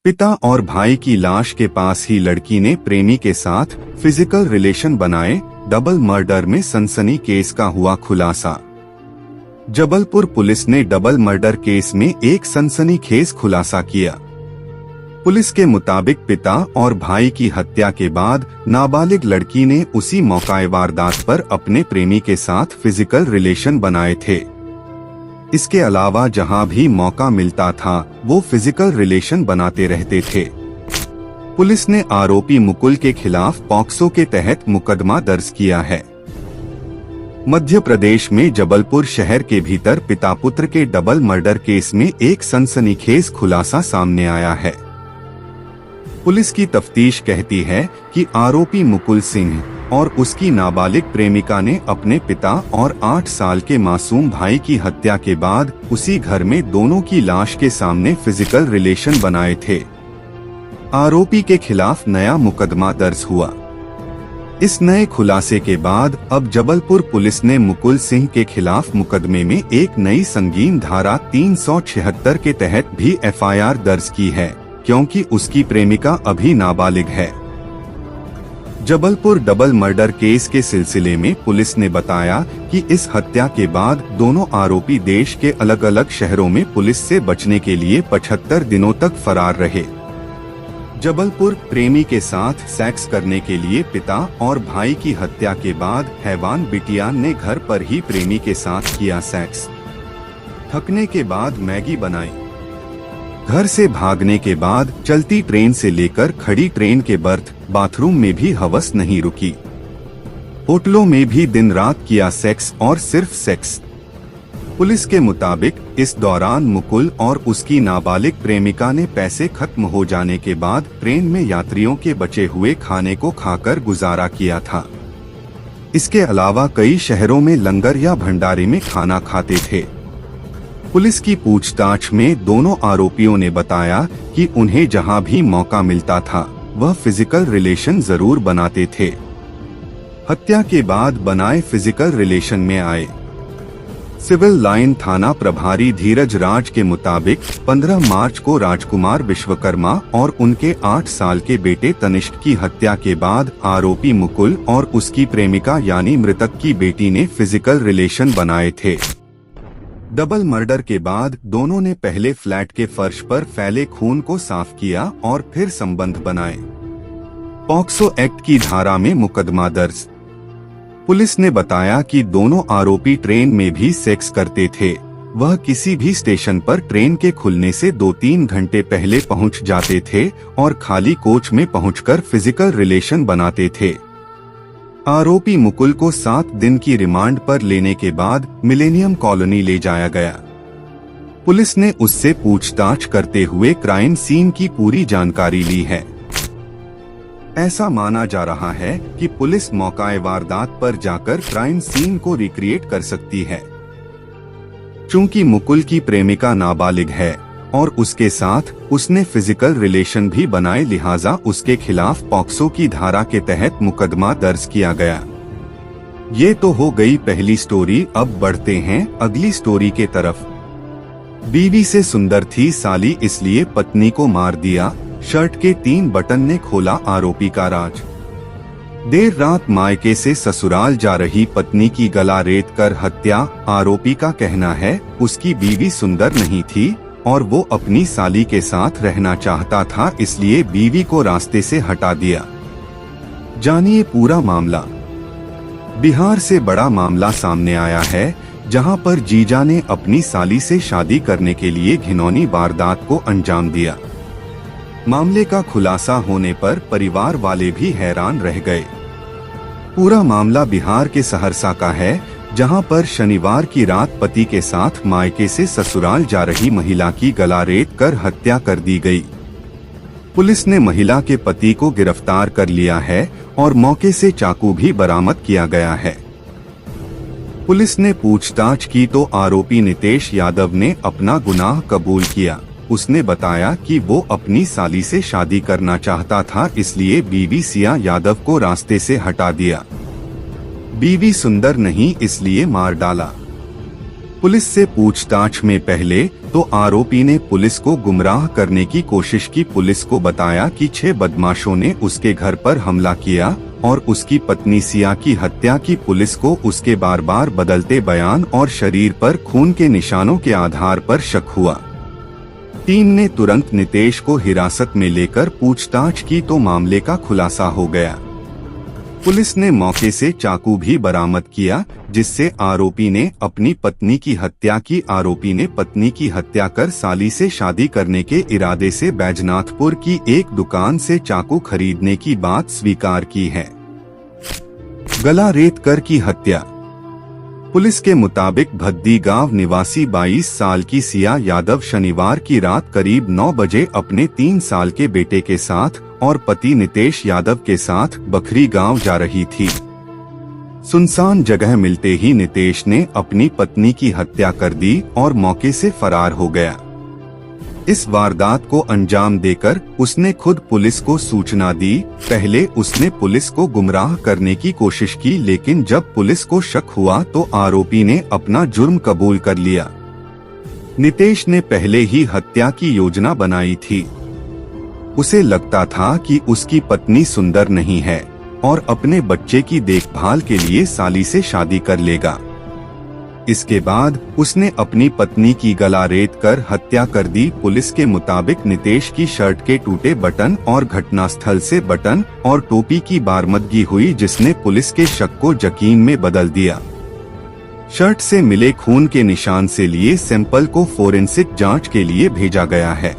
पिता और भाई की लाश के पास ही लड़की ने प्रेमी के साथ फिजिकल रिलेशन बनाए। डबल मर्डर में सनसनी केस का हुआ खुलासा। जबलपुर पुलिस ने डबल मर्डर केस में एक सनसनीखेज खुलासा किया। पुलिस के मुताबिक पिता और भाई की हत्या के बाद नाबालिग लड़की ने उसी मौके वारदात पर अपने प्रेमी के साथ फिजिकल रिलेशन बनाए थे। इसके अलावा जहां भी मौका मिलता था वो फिजिकल रिलेशन बनाते रहते थे। पुलिस ने आरोपी मुकुल के खिलाफ पॉक्सो के तहत मुकदमा दर्ज किया है। मध्य प्रदेश में जबलपुर शहर के भीतर पिता पुत्र के डबल मर्डर केस में एक सनसनीखेज खुलासा सामने आया है। पुलिस की तफ्तीश कहती है कि आरोपी मुकुल सिंह और उसकी नाबालिग प्रेमिका ने अपने पिता और 8 साल के मासूम भाई की हत्या के बाद उसी घर में दोनों की लाश के सामने फिजिकल रिलेशन बनाए थे। आरोपी के खिलाफ नया मुकदमा दर्ज हुआ। इस नए खुलासे के बाद अब जबलपुर पुलिस ने मुकुल सिंह के खिलाफ मुकदमे में एक नई संगीन धारा 376 के तहत भी एफआईआर दर्ज की है, क्योंकि उसकी प्रेमिका अभी नाबालिग है। जबलपुर डबल मर्डर केस के सिलसिले में पुलिस ने बताया कि इस हत्या के बाद दोनों आरोपी देश के अलग अलग शहरों में पुलिस से बचने के लिए 75 दिनों तक फरार रहे। जबलपुर प्रेमी के साथ सेक्स करने के लिए पिता और भाई की हत्या के बाद हैवान बिटियान ने घर पर ही प्रेमी के साथ किया सेक्स। थकने के बाद मैगी बनाई। घर से भागने के बाद चलती ट्रेन से लेकर खड़ी ट्रेन के बर्थ बाथरूम में भी हवस नहीं रुकी। होटलों में भी दिन रात किया सेक्स और सिर्फ सेक्स। पुलिस के मुताबिक इस दौरान मुकुल और उसकी नाबालिग प्रेमिका ने पैसे खत्म हो जाने के बाद ट्रेन में यात्रियों के बचे हुए खाने को खाकर गुजारा किया था। इसके अलावा कई शहरों में लंगर या भंडारे में खाना खाते थे। पुलिस की पूछताछ में दोनों आरोपियों ने बताया कि उन्हें जहां भी मौका मिलता था वह फिजिकल रिलेशन जरूर बनाते थे। हत्या के बाद बनाए फिजिकल रिलेशन में आए। सिविल लाइन थाना प्रभारी धीरज राज के मुताबिक 15 मार्च को राजकुमार विश्वकर्मा और उनके 8 साल के बेटे तनिष्क की हत्या के बाद आरोपी मुकुल और उसकी प्रेमिका यानी मृतक की बेटी ने फिजिकल रिलेशन बनाए थे। डबल मर्डर के बाद दोनों ने पहले फ्लैट के फर्श पर फैले खून को साफ किया और फिर संबंध बनाए। पॉक्सो एक्ट की धारा में मुकदमा दर्ज। पुलिस ने बताया कि दोनों आरोपी ट्रेन में भी सेक्स करते थे। वह किसी भी स्टेशन पर ट्रेन के खुलने से 2-3 घंटे पहले पहुंच जाते थे और खाली कोच में पहुंचकर फिजिकल रिलेशन बनाते थे। आरोपी मुकुल को 7 दिन की रिमांड पर लेने के बाद मिलेनियम कॉलोनी ले जाया गया। पुलिस ने उससे पूछताछ करते हुए क्राइम सीन की पूरी जानकारी ली है। ऐसा माना जा रहा है कि पुलिस मौके वारदात पर जाकर क्राइम सीन को रिक्रिएट कर सकती है। चूंकि मुकुल की प्रेमिका नाबालिग है और उसके साथ उसने फिजिकल रिलेशन भी बनाए, लिहाजा उसके खिलाफ पॉक्सो की धारा के तहत मुकदमा दर्ज किया गया। ये तो हो गई पहली स्टोरी। अब बढ़ते हैं अगली स्टोरी के तरफ। बीवी से सुंदर थी साली इसलिए पत्नी को मार दिया। शर्ट के 3 बटन ने खोला आरोपी का राज। देर रात मायके से ससुराल जा रही पत्नी की गला रेत कर हत्या। आरोपी का कहना है उसकी बीवी सुंदर नहीं थी और वो अपनी साली के साथ रहना चाहता था, इसलिए बीवी को रास्ते से हटा दिया। जानिए पूरा मामला। बिहार से बड़ा मामला सामने आया है, जहां पर जीजा ने अपनी साली से शादी करने के लिए घिनौनी वारदात को अंजाम दिया। मामले का खुलासा होने पर परिवार वाले भी हैरान रह गए। पूरा मामला बिहार के सहरसा का है, जहां पर शनिवार की रात पति के साथ मायके से ससुराल जा रही महिला की गला रेत कर हत्या कर दी गई। पुलिस ने महिला के पति को गिरफ्तार कर लिया है और मौके से चाकू भी बरामद किया गया है। पुलिस ने पूछताछ की तो आरोपी नितेश यादव ने अपना गुनाह कबूल किया। उसने बताया कि वो अपनी साली से शादी करना चाहता था, इसलिए बीवी सिया यादव को रास्ते से हटा दिया। बीवी सुंदर नहीं इसलिए मार डाला। पुलिस से पूछताछ में पहले तो आरोपी ने पुलिस को गुमराह करने की कोशिश की। पुलिस को बताया कि 6 बदमाशों ने उसके घर पर हमला किया और उसकी पत्नी सिया की हत्या की। पुलिस को उसके बार बार बदलते बयान और शरीर पर खून के निशानों के आधार पर शक हुआ। टीम ने तुरंत नितेश को हिरासत में लेकर पूछताछ की तो मामले का खुलासा हो गया। पुलिस ने मौके से चाकू भी बरामद किया जिससे आरोपी ने अपनी पत्नी की हत्या की। आरोपी ने पत्नी की हत्या कर साली से शादी करने के इरादे से बैजनाथपुर की एक दुकान से चाकू खरीदने की बात स्वीकार की है। गला रेत कर की हत्या। पुलिस के मुताबिक भद्दी गांव निवासी 22 साल की सिया यादव शनिवार की रात करीब 9 बजे अपने 3 साल के बेटे के साथ और पति नितेश यादव के साथ बखरी गांव जा रही थी। सुनसान जगह मिलते ही नितेश ने अपनी पत्नी की हत्या कर दी और मौके से फरार हो गया। इस वारदात को अंजाम देकर उसने खुद पुलिस को सूचना दी। पहले उसने पुलिस को गुमराह करने की कोशिश की, लेकिन जब पुलिस को शक हुआ तो आरोपी ने अपना जुर्म कबूल कर लिया। नितेश ने पहले ही हत्या की योजना बनाई थी। उसे लगता था कि उसकी पत्नी सुंदर नहीं है और अपने बच्चे की देखभाल के लिए साली से शादी कर लेगा। इसके बाद उसने अपनी पत्नी की गला रेत कर हत्या कर दी। पुलिस के मुताबिक नितेश की शर्ट के टूटे बटन और घटनास्थल से बटन और टोपी की बरामदगी हुई जिसने पुलिस के शक को यकीन में बदल दिया। शर्ट से मिले खून के निशान से लिए सैंपल को फोरेंसिक जांच के लिए भेजा गया है।